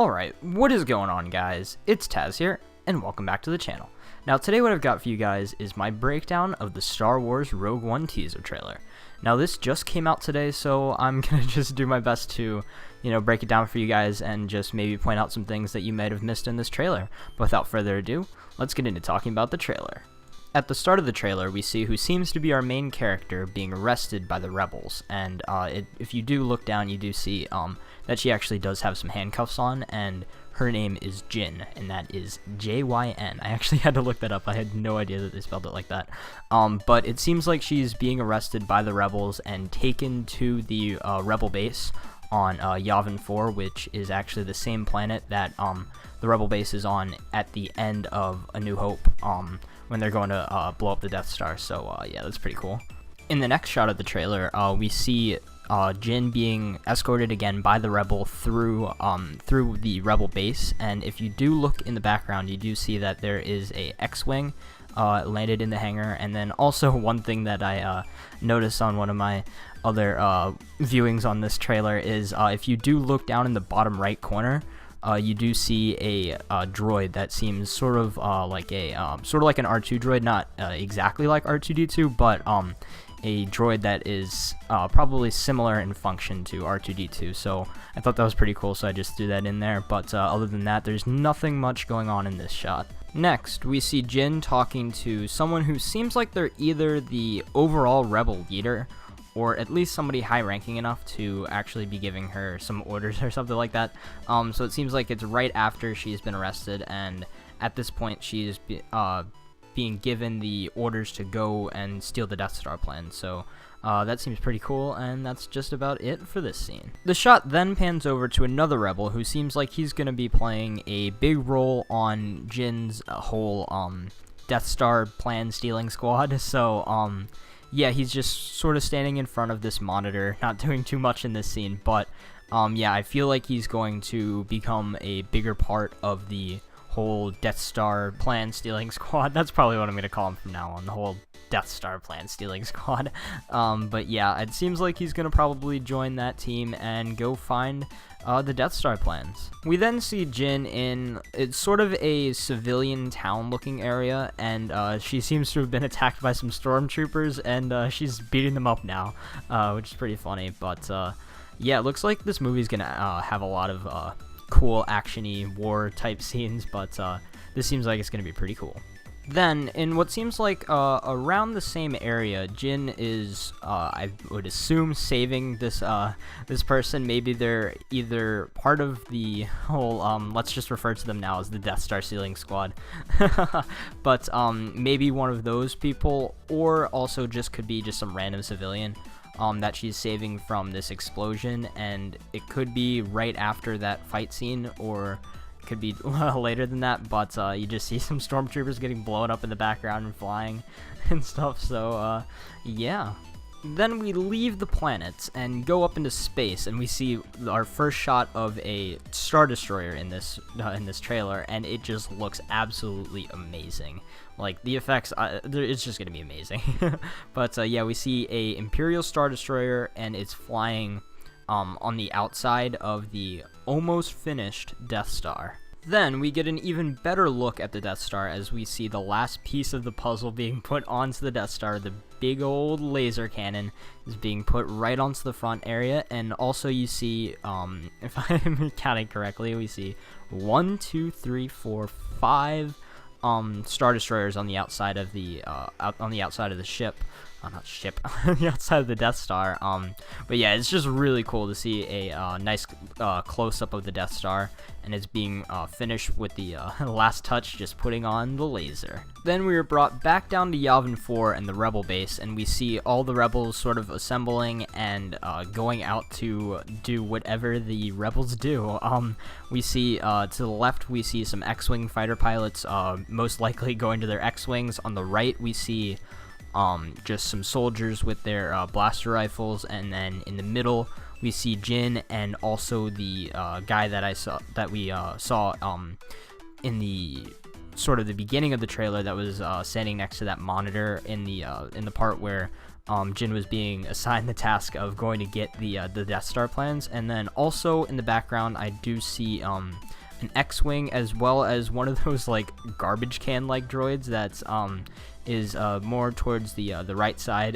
Alright, what is going on, guys? It's Tazz here, and welcome back to the channel. Now today what I've got for you guys is my breakdown of the Star Wars Rogue One teaser trailer. Now this just came out today, so I'm gonna just do my best to, break it down for you guys and just maybe point out some things that you might have missed in this trailer. But without further ado, let's get into talking about the trailer. At the start of the trailer, we see who seems to be our main character being arrested by the rebels, and if you do look down, you do see that she actually does have some handcuffs on, and her name is Jinn, and that is J-Y-N. I actually had to look that up. I had no idea that they spelled it like that. But it seems like she's being arrested by the rebels and taken to the rebel base on Yavin 4, which is actually the same planet that the rebel base is on at the end of A New Hope, when they're going to blow up the Death Star. So yeah, that's pretty cool. In the next shot of the trailer, we see Jinn being escorted again by the rebel through the rebel base, and if you do look in the background, you do see that there is a X-wing landed in the hangar. And then also one thing that I noticed on one of my other viewings on this trailer is if you do look down in the bottom right corner, you do see a droid that seems sort of like an R2 droid, not exactly like R2-D2, but a droid that is probably similar in function to R2-D2. So I thought that was pretty cool, so I just threw that in there. But other than that, there's nothing much going on in this shot. Next, we see Jinn talking to someone who seems like they're either the overall rebel leader, or at least somebody high-ranking enough to actually be giving her some orders or something like that. So it seems like it's right after she's been arrested, and at this point she's being given the orders to go and steal the Death Star plan. So that seems pretty cool, and that's just about it for this scene. The shot then pans over to another rebel who seems like he's going to be playing a big role on Jinn's whole Death Star plan stealing squad. So yeah, he's just sort of standing in front of this monitor, not doing too much in this scene, but yeah, I feel like he's going to become a bigger part of the whole Death Star plan stealing squad. That's probably what I'm going to call him from now on, the whole Death Star plan stealing squad. But yeah, it seems like he's going to probably join that team and go find the Death Star plans. We then see Jinn in, it's sort of a civilian town looking area, and she seems to have been attacked by some Stormtroopers, and she's beating them up now, which is pretty funny. But yeah, it looks like this movie's gonna have a lot of cool actiony war type scenes, but this seems like it's gonna be pretty cool. Then, in what seems like around the same area, Jinn is, I would assume, saving this this person. Maybe they're either part of the whole, let's just refer to them now as the Death Star stealing squad, but maybe one of those people, or also just could be just some random civilian that she's saving from this explosion, and it could be right after that fight scene, or could be later than that, but you just see some Stormtroopers getting blown up in the background and flying and stuff. So yeah. Then we leave the planets and go up into space, and we see our first shot of a Star Destroyer in this trailer, and it just looks absolutely amazing. Like, the effects, it's just gonna be amazing. But yeah, we see a Imperial Star Destroyer, and it's flying on the outside of the almost finished Death Star. Then we get an even better look at the Death Star as we see the last piece of the puzzle being put onto the Death Star. The big old laser cannon is being put right onto the front area, and also you see, if I'm counting correctly, we see 1, 2, 3, 4, 5 Star Destroyers on the outside of the ship. Not ship, on the outside of the Death Star. But yeah, it's just really cool to see a nice close-up of the Death Star, and it's being finished with the last touch, just putting on the laser. Then we are brought back down to Yavin 4 and the Rebel base, and we see all the Rebels sort of assembling and going out to do whatever the Rebels do. We see, to the left, we see some X-Wing fighter pilots, most likely going to their X-Wings. On the right, we see just some soldiers with their blaster rifles, and then in the middle we see Jinn and also the guy that we saw in the sort of the beginning of the trailer that was standing next to that monitor in the part where Jinn was being assigned the task of going to get the Death Star plans. And then also in the background, I do see an X-Wing, as well as one of those like garbage can like droids that's is more towards the right side.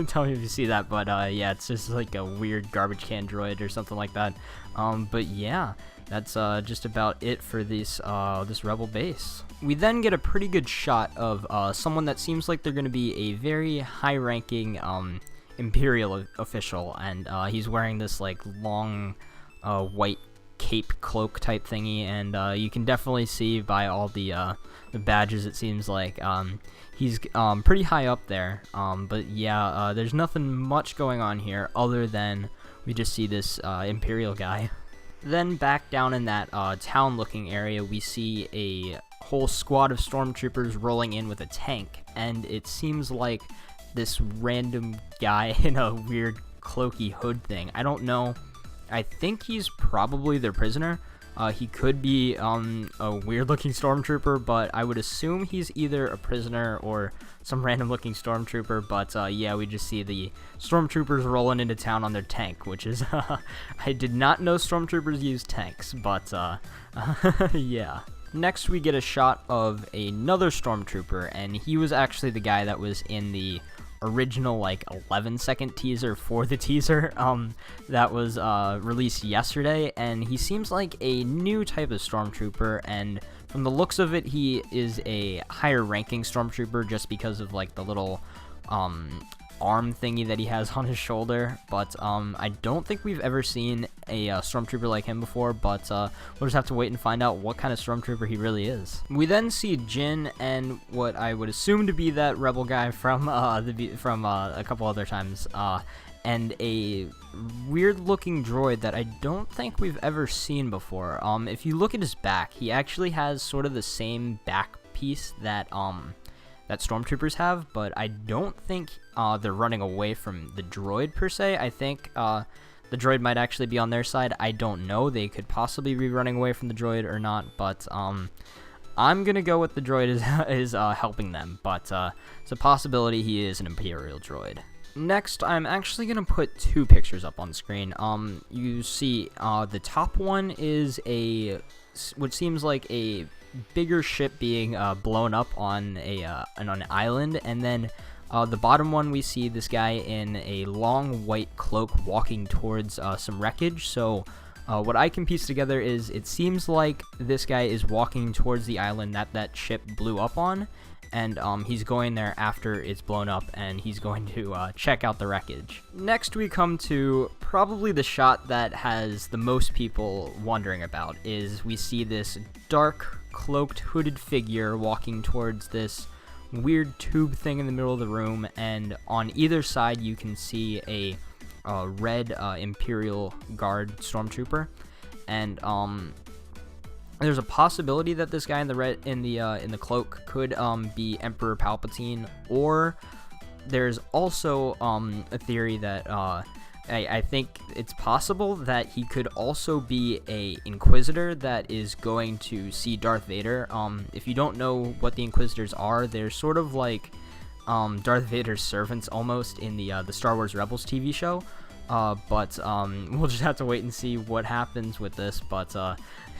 Tell me if you see that, but yeah, it's just like a weird garbage can droid or something like that. But yeah, that's just about it for this rebel base. We then get a pretty good shot of someone that seems like they're going to be a very high-ranking Imperial official, and he's wearing this like long white cape cloak type thingy, and you can definitely see by all the badges, it seems like he's pretty high up there. But yeah, there's nothing much going on here other than we just see this Imperial guy. Then back down in that town looking area, we see a whole squad of Stormtroopers rolling in with a tank, and it seems like this random guy in a weird cloaky hood thing. I don't know. I think he's probably their prisoner. He could be a weird-looking Stormtrooper, but I would assume he's either a prisoner or some random-looking Stormtrooper. But yeah, we just see the Stormtroopers rolling into town on their tank, which is I did not know Stormtroopers use tanks, but yeah. Next, we get a shot of another Stormtrooper, and he was actually the guy that was in the original like 11-second teaser for the teaser that was released yesterday, and he seems like a new type of Stormtrooper, and from the looks of it, he is a higher ranking Stormtrooper just because of like the little arm thingy that he has on his shoulder. But I don't think we've ever seen a Stormtrooper like him before, but we'll just have to wait and find out what kind of Stormtrooper he really is. We then see Jin and what I would assume to be that rebel guy from a couple other times, and a weird looking droid that I don't think we've ever seen before. If you look at his back, he actually has sort of the same back piece that Stormtroopers have, but I don't think they're running away from the droid per se. I think the droid might actually be on their side. I don't know. They could possibly be running away from the droid or not, but I'm gonna go with the droid is helping them, but it's a possibility he is an Imperial droid. Next, I'm actually gonna put two pictures up on screen. You see, the top one is what seems like a bigger ship being blown up on an island, and then the bottom one, we see this guy in a long white cloak walking towards some wreckage. So what I can piece together is it seems like this guy is walking towards the island that ship blew up on, and he's going there after it's blown up, and he's going to check out the wreckage. Next, we come to probably the shot that has the most people wondering about, is we see this dark cloaked hooded figure walking towards this weird tube thing in the middle of the room, and on either side you can see a red Imperial Guard Stormtrooper, and there's a possibility that this guy in the cloak could be Emperor Palpatine, or there's also a theory that I think it's possible that he could also be a Inquisitor that is going to see Darth Vader. If you don't know what the Inquisitors are, they're sort of like Darth Vader's servants almost in the Star Wars Rebels TV show. But we'll just have to wait and see what happens with this. But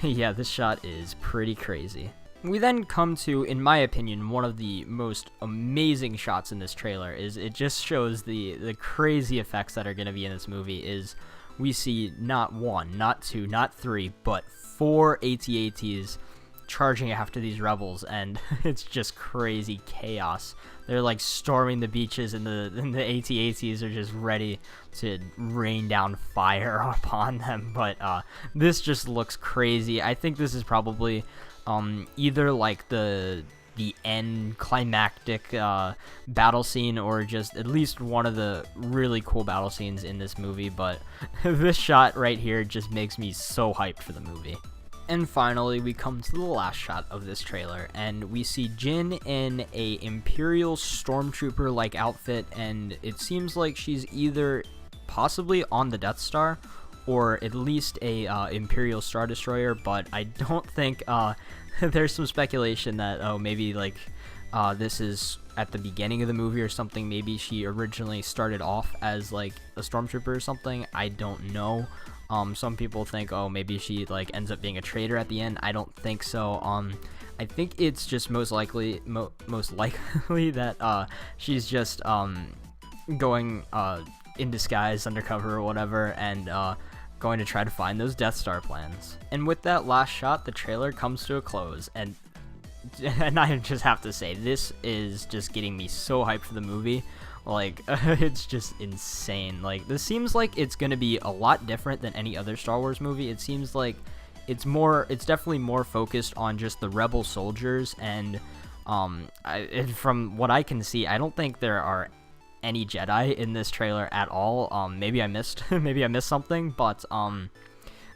yeah, this shot is pretty crazy. We then come to, in my opinion, one of the most amazing shots in this trailer. Is it just shows the crazy effects that are going to be in this movie. Is we see not one, not two, not three, but 4 AT-ATs charging after these rebels, and it's just crazy chaos. They're like storming the beaches, and the AT-ATs are just ready to rain down fire upon them. But this just looks crazy. I think this is probably either like the end climactic battle scene, or just at least one of the really cool battle scenes in this movie. But this shot right here just makes me so hyped for the movie. And finally, we come to the last shot of this trailer, and we see Jin in a Imperial Stormtrooper-like outfit, and it seems like she's either possibly on the Death Star, or at least a Imperial Star Destroyer, but I don't think, there's some speculation that, oh, maybe, like, this is at the beginning of the movie or something. Maybe she originally started off as, like, a Stormtrooper or something. I don't know. Some people think, oh, maybe she like ends up being a traitor at the end. I don't think so. I think it's just most likely that she's just going in disguise, undercover or whatever, and going to try to find those Death Star plans. And with that last shot, the trailer comes to a close, and I just have to say, this is just getting me so hyped for the movie. Like, it's just insane. Like, this seems like it's gonna be a lot different than any other Star Wars movie. It seems like it's definitely more focused on just the rebel soldiers, and from what I can see, I don't think there are any Jedi in this trailer at all. Maybe I missed something, but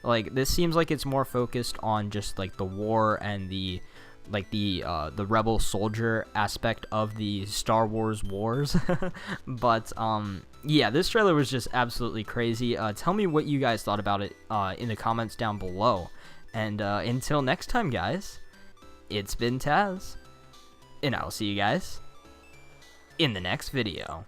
like, this seems like it's more focused on just like the war and the rebel soldier aspect of the Star Wars wars. But yeah, this trailer was just absolutely crazy. Tell me what you guys thought about it in the comments down below. And until next time, guys, it's been Tazz, and I'll see you guys in the next video.